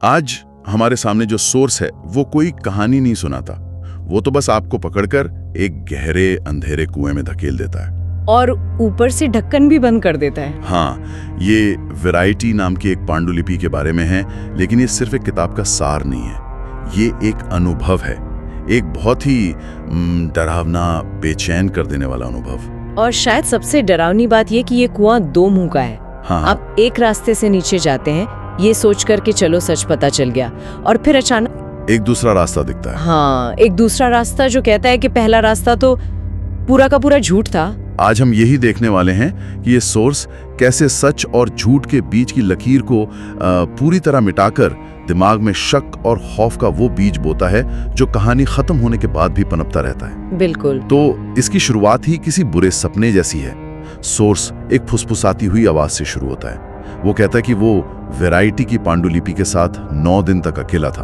आज हमारे सामने जो सोर्स है वो कोई कहानी नहीं सुनाता, वो तो बस आपको पकड़कर एक गहरे अंधेरे कुएं में धकेल देता है और ऊपर से ढक्कन भी बंद कर देता है। हाँ, ये वैरायटी नाम की एक पांडुलिपि के बारे में है, लेकिन ये सिर्फ एक किताब का सार नहीं है, ये एक अनुभव है, एक बहुत ही डरावना, बेचैन कर देने वाला अनुभव। और शायद सबसे डरावनी बात ये कि ये कुआं दो मुंह का है। हाँ, आप एक रास्ते से नीचे जाते हैं ये सोच कर के चलो सच पता चल गया, और फिर अचानक एक दूसरा रास्ता दिखता है। हाँ, एक दूसरा रास्ता जो कहता है कि पहला रास्ता तो पूरा का पूरा झूठ था। आज हम यही देखने वाले हैं कि ये सोर्स कैसे सच और झूठ के बीच की लकीर को पूरी तरह मिटाकर दिमाग में शक और खौफ का वो बीज बोता है जो कहानी खत्म होने के बाद भी पनपता रहता है। बिल्कुल। तो इसकी शुरुआत ही किसी बुरे सपने जैसी है। सोर्स एक फुसफुसाती हुई आवाज से शुरू होता है। वो कहता है कि वो वैरायटी की पांडुलिपि के साथ 9 दिन तक अकेला था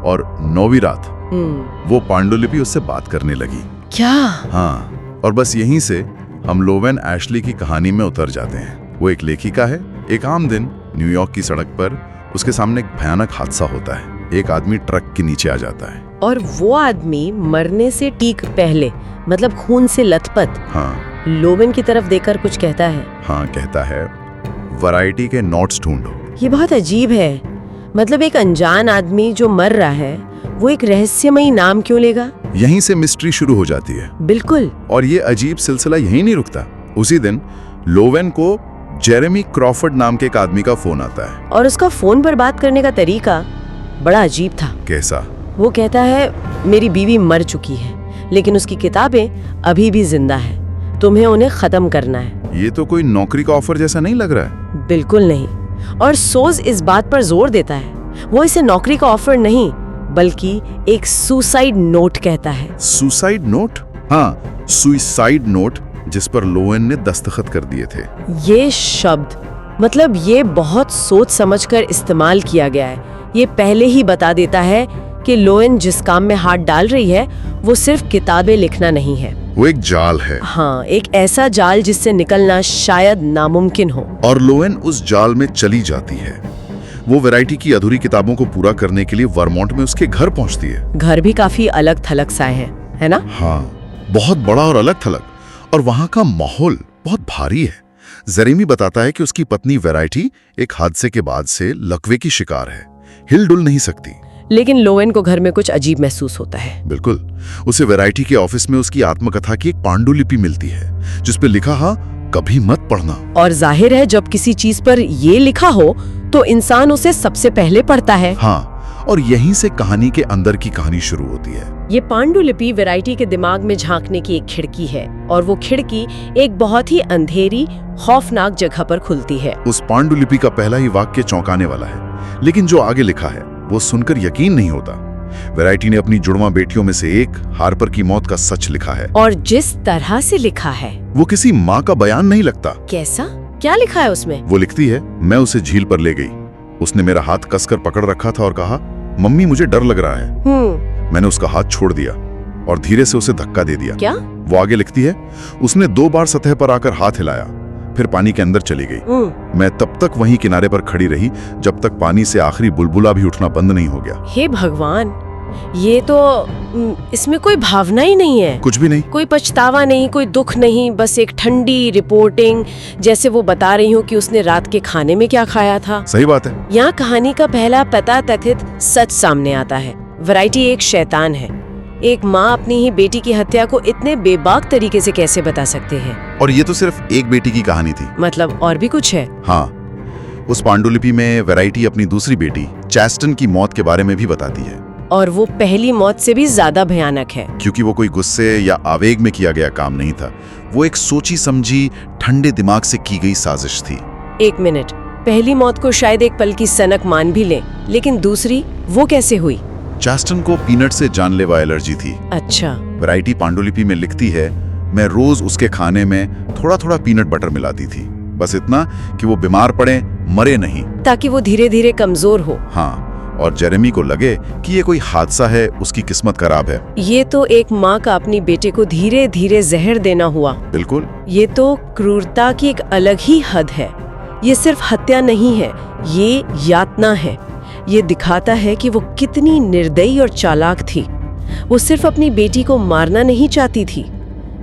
और 9वीं रात वो पांडुलिपि उससे बात करने लगी। क्या? हाँ, और बस यहीं से हम लोवेन एशली की कहानी में उतर जाते हैं। वो एक लेखिका है। एक आम दिन न्यूयॉर्क की सड़क पर उसके सामने एक भयानक हादसा होता है। एक आदमी ट्रक के नीचे आ जाता है और वो आदमी मरने से ठीक पहले, मतलब खून से लथपथ, हाँ, लोवेन की तरफ देखकर कुछ कहता है। हाँ, कहता है वैरायटी के नोट्स ढूंढो। ये बहुत अजीब है। मतलब एक अनजान आदमी जो मर रहा है वो एक रहस्यमयी नाम क्यों लेगा? यहीं से मिस्ट्री शुरू हो जाती है। बिल्कुल। और ये अजीब सिलसिला यहीं नहीं रुकता। उसी दिन लोवेन को जेरेमी क्रॉफर्ड नाम के एक आदमी का फोन आता है। और उसका फोन पर बात करने का तरीका बड़ा अजीब था। कैसा? वो कहता है मेरी बीवी मर चुकी है लेकिन उसकी किताबें अभी भी जिंदा है, तुम्हें उन्हें खत्म करना है। ये तो कोई नौकरी का ऑफर जैसा नहीं लग रहा है। बिल्कुल नहीं। और सोज इस बात पर जोर देता है, वो इसे नौकरी का ऑफर नहीं बल्कि एक सुसाइड नोट कहता है। Suicide note? हाँ, सुसाइड नोट, जिस पर लोवेन ने दस्तखत कर दिए थे। ये शब्द, मतलब ये बहुत सोच समझकर इस्तेमाल किया गया है। ये पहले ही बता देता है कि लोवेन जिस काम में हाथ डाल रही है वो सिर्फ किताबें लिखना नहीं है, वो एक जाल है। हाँ, एक ऐसा जाल जिससे निकलना शायद नामुमकिन हो। और लोवेन उस जाल में चली जाती है। वो वैरायटी की अधूरी किताबों को पूरा करने के लिए वर्मोंट में उसके घर पहुंचती है। घर भी काफी अलग थलग सा है ना? हाँ, बहुत बड़ा और अलग थलग। और वहां का माहौल बहुत भारी है। जेरेमी बताता है कि उसकी पत्नी वैरायटी एक हादसे के बाद से लकवे की शिकार है, हिल-डुल नहीं सकती। लेकिन लोवेन को घर में कुछ अजीब महसूस होता है। बिल्कुल। उसे वैरायटी के ऑफिस में उसकी आत्मकथा की एक पांडुलिपि मिलती है जिसपे लिखा हा कभी मत पढ़ना। और जाहिर है जब किसी चीज पर ये लिखा हो तो इंसान उसे सबसे पहले पढ़ता है। हाँ, और यहीं से कहानी के अंदर की कहानी शुरू होती है। ये पांडुलिपि वैरायटी के दिमाग में झांकने की एक खिड़की है और वो खिड़की एक बहुत ही अंधेरी, खौफनाक जगह पर खुलती है। उस पांडुलिपि का पहला ही वाक्य चौंकाने वाला है, लेकिन जो आगे लिखा है वो सुनकर यकीन नहीं होता। वैरायटी ने अपनी जुड़वा बेटियों में से एक, हार्पर की मौत का सच लिखा है। और जिस तरह से लिखा है वो किसी माँ का बयान नहीं लगता। कैसा? क्या लिखा है उसमें? वो लिखती है, मैं उसे झील पर ले गई। उसने मेरा हाथ कसकर पकड़ रखा था और कहा, मम्मी मुझे डर लग रहा है। मैंने उसका हाथ छोड़ दिया और धीरे से उसे धक्का दे दिया। क्या? वो आगे लिखती है, उसने 2 बार सतह पर आकर हाथ हिलाया, फिर पानी के अंदर चली गई। मैं तब तक वहीं किनारे पर खड़ी रही जब तक पानी से आखिरी बुलबुला भी उठना बंद नहीं हो गया। हे भगवान, ये तो इसमें कोई भावना ही नहीं है। कुछ भी नहीं। कोई पछतावा नहीं, कोई दुख नहीं, बस एक ठंडी रिपोर्टिंग, जैसे वो बता रही हूँ कि उसने रात के खाने में क्या खाया था। सही बात है। यहाँ कहानी का पहला तथाकथित सच सामने आता है। वैरायटी एक शैतान है। एक माँ अपनी ही बेटी की हत्या को इतने बेबाक तरीके से कैसे बता सकते हैं? और ये तो सिर्फ एक बेटी की कहानी थी। मतलब और भी कुछ है? हाँ, उस पांडुलिपि में वैरायटी अपनी दूसरी बेटी चैस्टन की मौत के बारे में भी बताती है। और वो पहली मौत से भी ज्यादा भयानक है, क्योंकि वो कोई गुस्से या आवेग में किया गया काम नहीं था। वो एक सोची समझी, ठंडे दिमाग से की गई साजिश थी। 1 मिनट, पहली मौत को शायद एक पल की सनक मान भी लें, लेकिन दूसरी वो कैसे हुई? चैस्टन को पीनट से जानलेवा एलर्जी थी। अच्छा। वैरायटी पांडुलिपि में लिखती है, मैं रोज उसके खाने में थोड़ा थोड़ा पीनट बटर मिलाती थी, बस इतना कि वो बीमार पड़े, मरे नहीं, ताकि वो धीरे धीरे कमजोर हो। हाँ, और जेरेमी को लगे कि ये कोई हादसा है, उसकी किस्मत खराब है। ये तो एक माँ का अपनी बेटे को धीरे धीरे जहर देना हुआ। बिल्कुल। ये तो क्रूरता की एक अलग ही हद है। ये सिर्फ हत्या नहीं है, ये यातना है। ये दिखाता है कि वो कितनी निर्दयी और चालाक थी। वो सिर्फ अपनी बेटी को मारना नहीं चाहती थी,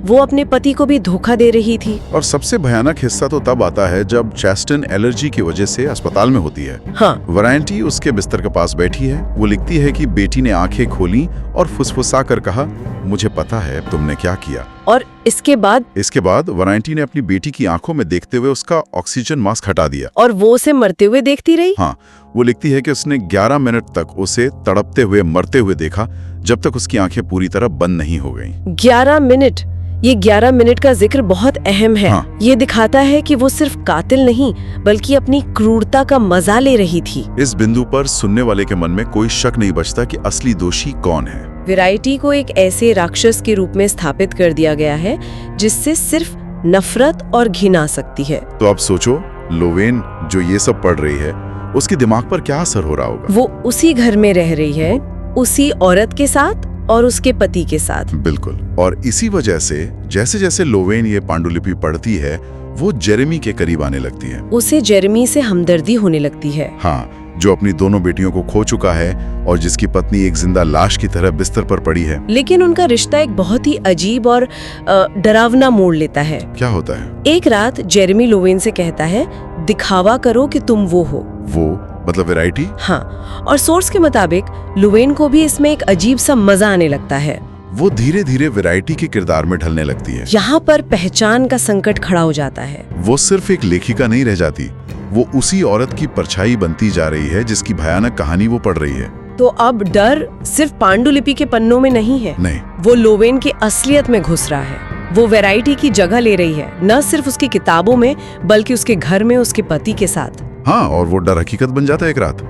वो अपने पति को भी धोखा दे रही थी। और सबसे भयानक हिस्सा तो तब आता है जब चैस्टन एलर्जी की वजह से अस्पताल में होती है। हाँ। वैरायटी उसके बिस्तर के पास बैठी है। वो लिखती है कि बेटी ने आंखें खोली और फुसफुसा कर कहा, मुझे पता है तुमने क्या किया। और इसके बाद वैरायटी ने अपनी बेटी की आंखों में देखते हुए उसका ऑक्सीजन मास्क हटा दिया और वो उसे मरते हुए देखती रही। हाँ, वो लिखती है कि उसने 11 मिनट तक उसे तड़पते हुए मरते हुए देखा, जब तक उसकी आंखें पूरी तरह बंद नहीं हो गईं। 11 मिनट, ये 11 मिनट का जिक्र बहुत अहम है। हाँ। ये दिखाता है कि वो सिर्फ कातिल नहीं बल्कि अपनी क्रूरता का मजा ले रही थी। इस बिंदु पर सुनने वाले के मन में कोई शक नहीं बचता कि असली दोषी कौन है। वैरायटी को एक ऐसे राक्षस के रूप में स्थापित कर दिया गया है जिससे सिर्फ नफरत और घिन आ सकती है। तो अब सोचो, लोवेन जो ये सब पढ़ रही है, उसके दिमाग पर क्या असर हो रहा होगा। वो उसी घर में रह रही है, उसी औरत के साथ और उसके पति के साथ। बिल्कुल। और इसी वजह से जैसे जैसे लोवेन ये पांडुलिपि पढ़ती है, वो जेरेमी के करीब आने लगती है। उसे जेरेमी से हमदर्दी होने लगती है। हाँ, जो अपनी दोनों बेटियों को खो चुका है और जिसकी पत्नी एक जिंदा लाश की तरह बिस्तर पर पड़ी है। लेकिन उनका रिश्ता एक बहुत ही अजीब और डरावना मोड़ लेता है। क्या होता है? एक रात जेरेमी लोवेन से कहता है, दिखावा करो कि तुम वो हो। वो मतलब वैरायटी? हाँ, और सोर्स के मुताबिक लोवेन को भी इसमें एक अजीब सा मजा आने लगता है। वो धीरे धीरे वैरायटी के किरदार में ढलने लगती है। यहाँ पर पहचान का संकट खड़ा हो जाता है। वो सिर्फ एक लेखिका नहीं रह जाती, वो उसी औरत की परछाई बनती जा रही है जिसकी भयानक कहानी वो पढ़ रही है। तो अब डर सिर्फ पांडुलिपि के पन्नों में नहीं है, नहीं, वो लोवेन की असलियत में घुस रहा है। वो वैरायटी की जगह ले रही है, न सिर्फ उसकी किताबों में बल्कि उसके घर में उसके पति के साथ। हाँ, और वो डर हकीकत बन जाता है। एक रात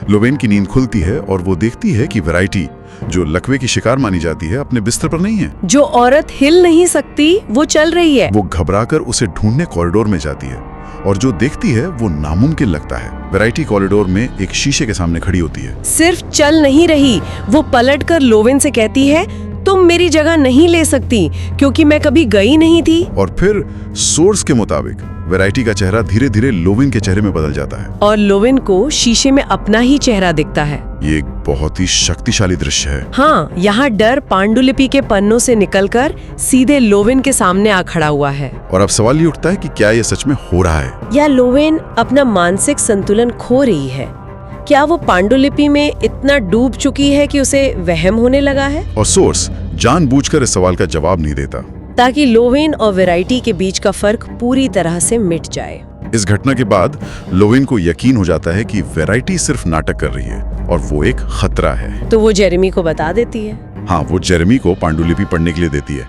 लोवेन की नींद खुलती है और वो देखती है कि वैरायटी, जो लकवे की शिकार मानी जाती है, अपने बिस्तर पर नहीं है। जो औरत हिल नहीं सकती वो चल रही है। वो घबराकर उसे ढूंढने कॉरिडोर में जाती है और जो देखती है वो नामुमकिन लगता है। वैरायटी कॉरिडोर में एक शीशे के सामने खड़ी होती है। सिर्फ चल नहीं रही, वो पलटकर लोवेन से कहती है, तुम मेरी जगह नहीं ले सकती क्योंकि मैं कभी गई नहीं थी। और फिर सोर्स के मुताबिक वैरायटी का चेहरा धीरे धीरे लोवेन के चेहरे में बदल जाता है और लोवेन को शीशे में अपना ही चेहरा दिखता है। ये एक बहुत ही शक्तिशाली दृश्य है। हाँ, यहाँ डर पांडुलिपि के पन्नों से निकलकर सीधे लोवेन के सामने आ खड़ा हुआ है। और अब सवाल ये उठता है कि क्या ये सच में हो रहा है, या लोवेन अपना मानसिक संतुलन खो रही है? क्या वो पांडुलिपि में इतना डूब चुकी है कि उसे वहम होने लगा है? और सोर्स जानबूझकर इस सवाल का जवाब नहीं देता ताकि लोवेन और वैरायटी के बीच का फर्क पूरी तरह से मिट जाए। इस घटना के बाद लोवेन को यकीन हो जाता है कि वैरायटी सिर्फ नाटक कर रही है और वो एक खतरा है। तो वो जेरेमी को बता देती है। हाँ, वो जेरेमी को पांडुलिपि पढ़ने के लिए देती है।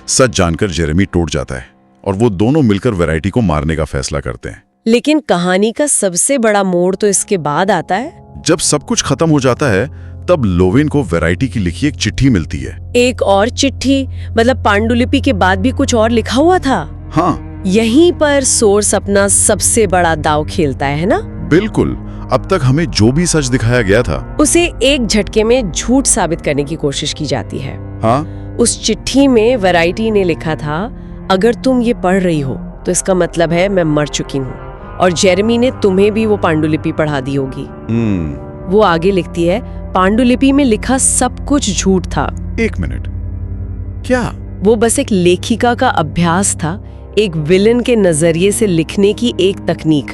सच जानकर जेरेमी टूट जाता है और वो दोनों मिलकर वैरायटी को मारने का फैसला करते हैं। लेकिन कहानी का सबसे बड़ा मोड़ तो इसके बाद आता है। जब सब कुछ खत्म हो जाता है तब लोवेन को वैरायटी की लिखी एक चिट्ठी मिलती है। एक और चिट्ठी? मतलब पांडुलिपि के बाद भी कुछ और लिखा हुआ था? हाँ, यहीं पर सोर्स अपना सबसे बड़ा दांव खेलता है ना? बिल्कुल। अब तक हमें जो भी सच दिखाया गया था उसे एक झटके में झूठ साबित करने की कोशिश की जाती है। हाँ, उस चिट्ठी में वैरायटी ने लिखा था, अगर तुम ये पढ़ रही हो तो इसका मतलब है मैं मर चुकी हूँ और जेरेमी ने तुम्हें भी वो पांडुलिपि पढ़ा दी होगी। वो आगे लिखती है, पांडुलिपि में लिखा सब कुछ झूठ था। एक मिनट, क्या वो बस एक लेखिका का अभ्यास था, एक विलन के नजरिए से लिखने की एक तकनीक।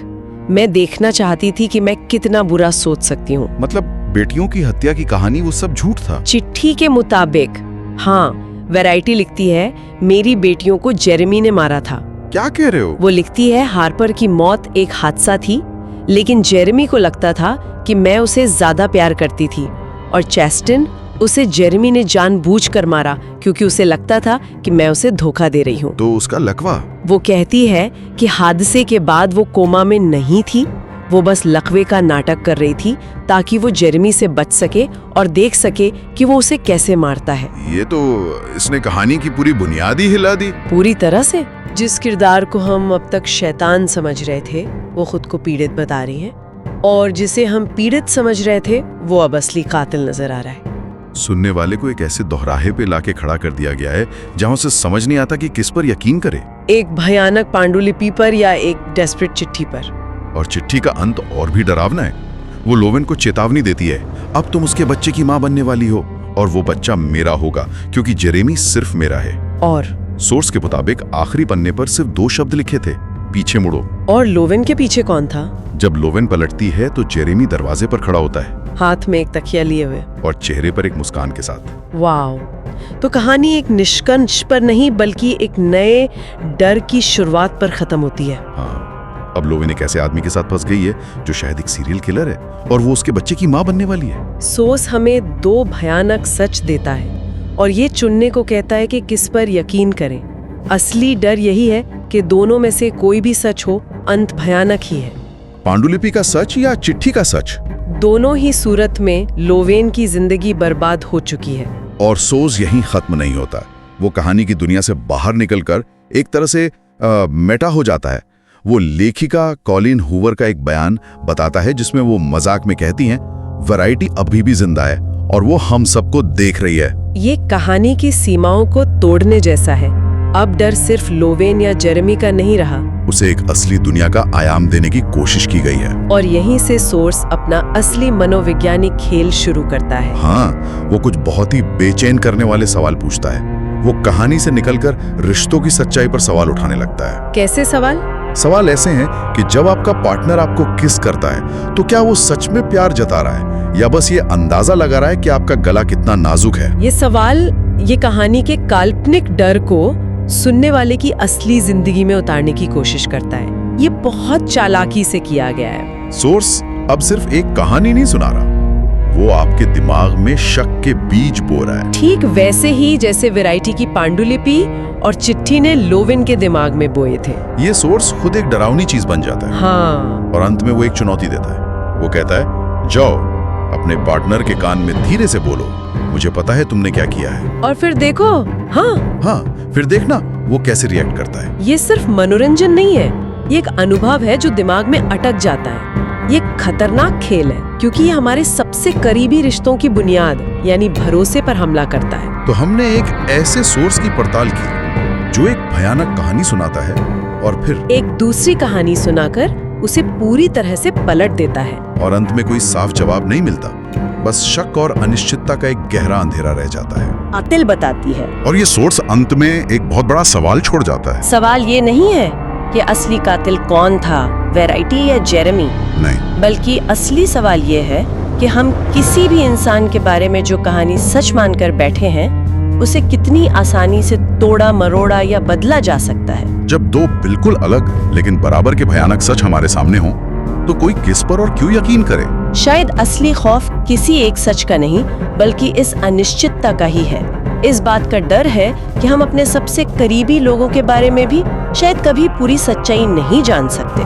मैं देखना चाहती थी कि मैं कितना बुरा सोच सकती हूँ। मतलब बेटियों की हत्या की कहानी वो सब झूठ था? चिट्ठी के मुताबिक हाँ। वैरायटी लिखती है, मेरी बेटियों को जेरेमी ने मारा था। क्या कह रहे हो? वो लिखती है, हार्पर की मौत एक हादसा थी, लेकिन जेरेमी को लगता था कि मैं उसे ज्यादा प्यार करती थी और चैस्टन, उसे जेरेमी ने जानबूझकर मारा क्योंकि उसे लगता था कि मैं उसे धोखा दे रही हूँ। तो उसका लकवा? वो कहती है कि हादसे के बाद वो कोमा में नहीं थी, वो बस लकवे का नाटक कर रही थी ताकि वो जेरेमी से बच सके और देख सके कि वो उसे कैसे मारता है। ये तो इसने कहानी की पूरी बुनियाद ही हिला दी। पूरी तरह से। जिस किरदार को हम अब तक शैतान समझ रहे थे वो खुद को पीड़ित बता रही है, और जिसे हम पीड़ित समझ रहे थे वो अब असली कातिल नजर आ रहा है। सुनने वाले को एक ऐसे दोहराहे पे लाके खड़ा कर दिया गया है जहां उसे समझ नहीं आता कि किस पर यकीन करे, एक भयानक पांडुलिपि पर या एक डेस्परेट चिट्ठी पर। और चिट्ठी का अंत और भी डरावना है। वो लोवेन को चेतावनी देती है, अब तुम उसके बच्चे की माँ बनने वाली हो और वो बच्चा मेरा होगा क्योंकि जेरेमी सिर्फ मेरा है। और सोर्स के मुताबिक आखिरी पन्ने पर सिर्फ 2 शब्द लिखे थे, पीछे मुड़ो। और लोवेन के पीछे कौन था? जब लोवेन पलटती है तो जेरेमी दरवाजे पर खड़ा होता है, हाथ में एक तकिया लिए हुए और चेहरे पर एक मुस्कान के साथ। वाओ! तो कहानी एक निष्कर्ष पर नहीं बल्कि एक नए डर की शुरुआत पर खत्म होती है। हाँ, अब लोवेन एक ऐसे आदमी के साथ फंस गई है जो शायद एक सीरियल किलर है और वो उसके बच्चे की माँ बनने वाली है। सोर्स हमें 2 भयानक सच देता है और ये चुनने को कहता है कि किस पर यकीन करें। असली डर यही है कि दोनों में से कोई भी सच हो, अंत भयानक ही है। पांडुलिपि का सच या चिट्ठी का सच? दोनों ही सूरत में लोवेन की जिंदगी बर्बाद हो चुकी है। और सोज यहीं खत्म नहीं होता। वो कहानी की दुनिया से बाहर निकलकर एक तरह से मेटा हो जाता है। वो लेखिका कॉलिन हूवर का एक बयान बताता है जिसमें वो मजाक में कहती हैं, वैरायटी अभी भी जिंदा है और वो हम सबको देख रही है। ये कहानी की सीमाओं को तोड़ने जैसा है। अब डर सिर्फ लोवेन या जेरेमी का नहीं रहा, उसे एक असली दुनिया का आयाम देने की कोशिश की गई है। और यहीं से सोर्स अपना असली मनोवैज्ञानिक खेल शुरू करता है। हाँ, वो कुछ बहुत ही बेचैन करने वाले सवाल पूछता है। वो कहानी से निकलकर रिश्तों की सच्चाई पर सवाल उठाने लगता है। कैसे सवाल? सवाल ऐसे हैं कि जब आपका पार्टनर आपको किस करता है तो क्या वो सच में प्यार जता रहा है या बस ये अंदाजा लगा रहा है कि आपका गला कितना नाजुक है। ये सवाल ये कहानी के काल्पनिक डर को सुनने वाले की असली जिंदगी में उतारने की कोशिश करता है। ये बहुत चालाकी से किया गया है। सोर्स अब सिर्फ एक कहानी नहीं सुना रहा, वो आपके दिमाग में शक के बीज बो रहा है। ठीक वैसे ही जैसे वैरायटी की पांडुलिपि और चिट्ठी ने लोवेन के दिमाग में बोए थे। ये सोर्स खुद एक डरावनी चीज बन जाता है। हाँ। और अंत में वो एक चुनौती देता है। वो कहता है, जाओ अपने पार्टनर के कान में धीरे से बोलो, मुझे पता है तुमने क्या किया है। और फिर देखो, हाँ, फिर देखना वो कैसे रिएक्ट करता है। ये सिर्फ मनोरंजन नहीं है, ये एक अनुभव है जो दिमाग में अटक जाता है। ये खतरनाक खेल है क्योंकि ये हमारे सबसे करीबी रिश्तों की बुनियाद यानी भरोसे पर हमला करता है। तो हमने एक ऐसे सोर्स की पड़ताल की जो एक भयानक कहानी सुनाता है और फिर एक दूसरी कहानी सुनाकर उसे पूरी तरह से पलट देता है। और अंत में कोई साफ जवाब नहीं मिलता, बस शक और अनिश्चितता का एक गहरा अंधेरा रह जाता है। कातिल बताती है। और ये सोर्स अंत में एक बहुत बड़ा सवाल छोड़ जाता है। सवाल ये नहीं है कि असली कातिल कौन था, वैरायटी या जेरेमी, नहीं, बल्कि असली सवाल ये है कि हम किसी भी इंसान के बारे में जो कहानी सच मानकर बैठे हैं उसे कितनी आसानी से तोड़ा मरोड़ा या बदला जा सकता है। जब 2 बिल्कुल अलग लेकिन बराबर के भयानक सच हमारे सामने हों तो कोई किस पर और क्यों यकीन करे? शायद असली खौफ किसी एक सच का नहीं बल्कि इस अनिश्चितता का ही है। इस बात का डर है कि हम अपने सबसे करीबी लोगों के बारे में भी शायद कभी पूरी सच्चाई नहीं जान सकते।